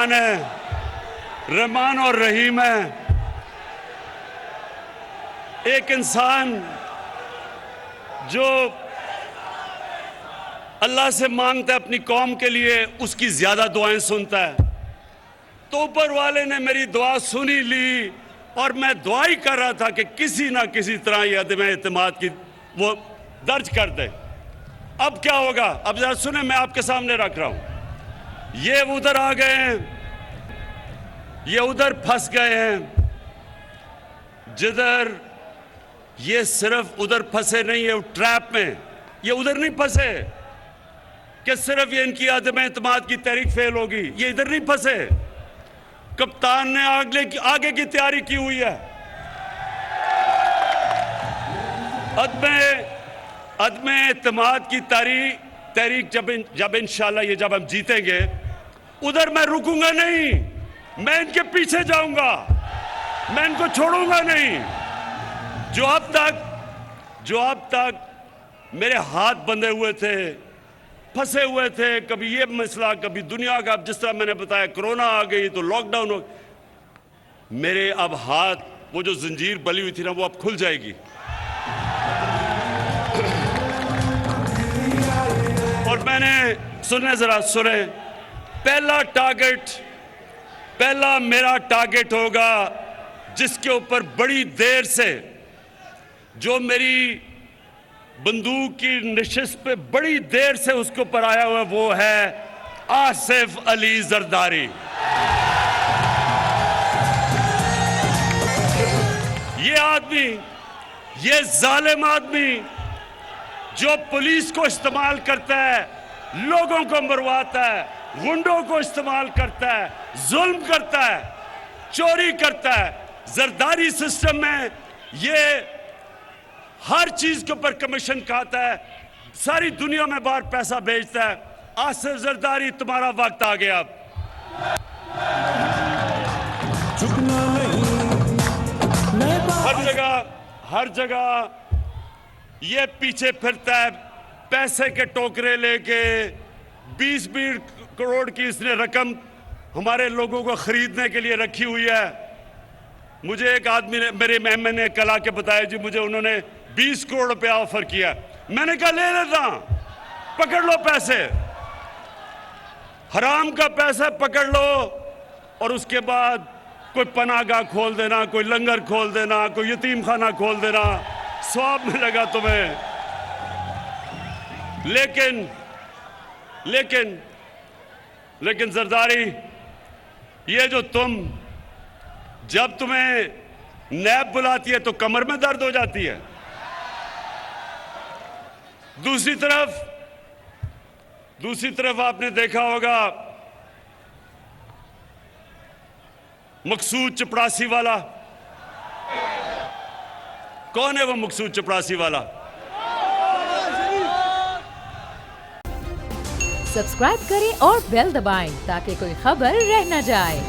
रहमान है, रहमान और रहीम है। एक इंसान जो अल्लाह से मांगता है अपनी कौम के लिए, उसकी ज्यादा दुआएं सुनता है। तो ऊपर वाले ने मेरी दुआ सुनी ली और मैं दुआ ही कर रहा था कि किसी ना किसी तरह ये अदम एतमाद की वो दर्ज कर दे। अब क्या होगा, अब जरा सुने, मैं आपके सामने रख रहा हूं। ये उधर आ गए हैं, ये उधर फंस गए हैं, जिधर ये सिर्फ उधर फंसे नहीं है ट्रैप में, ये उधर नहीं फंसे कि सिर्फ ये इनकी अदम एतमाद की तहरीक फेल होगी, ये इधर नहीं फंसे। कप्तान ने आगे की तैयारी की हुई है। अदम एतमाद की तहरीक जब इंशाल्लाह ये जब हम जीतेंगे, उधर मैं रुकूंगा नहीं, मैं इनके पीछे जाऊंगा, मैं इनको छोड़ूंगा नहीं। जो अब तक मेरे हाथ बंधे हुए थे, फंसे हुए थे, कभी ये मसला, कभी दुनिया का, अब जिस तरह मैंने बताया कोरोना आ गई तो लॉकडाउन हो, मेरे अब हाथ, वो जो जंजीर बली हुई थी ना, वो अब खुल जाएगी। और मैंने जरा सुने, पहला मेरा टारगेट होगा जिसके ऊपर बड़ी देर से, जो मेरी बंदूक की नशिस्त पे बड़ी देर से उसके ऊपर आया हुआ, वो है आसिफ अली जरदारी। ये आदमी, ये जालिम आदमी जो पुलिस को इस्तेमाल करता है, लोगों को मरवाता है, गुंडों को इस्तेमाल करता है, जुल्म करता है, चोरी करता है। जरदारी सिस्टम में ये हर चीज के ऊपर कमीशन खाता है, सारी दुनिया में बाहर पैसा भेजता है। आसिफ जरदारी, तुम्हारा वक्त आ गया। हर जगह ये पीछे फिरता है, पैसे के टोकरे लेके। 20-20 करोड़ की इसने रकम हमारे लोगों को खरीदने के लिए रखी हुई है। मुझे एक आदमी ने, मेरे मेहमान ने कल आके बताया, जी मुझे उन्होंने 20 करोड़ रुपया ऑफर किया। मैंने कहा ले लेता, पकड़ लो पैसे, हराम का पैसा पकड़ लो, और उसके बाद कोई पनाहगाह खोल देना, कोई लंगर खोल देना, कोई यतीम खाना खोल देना, सवाब मिलेगा तुम्हें। लेकिन जरदारी, ये जो जब तुम्हें नैब बुलाती है तो कमर में दर्द हो जाती है। दूसरी तरफ आपने देखा होगा मकसूद चपड़ासी वाला। कौन है वो मकसूद चपड़ासी वाला? सब्सक्राइब करें और बेल दबाएं ताकि कोई खबर रह न जाए।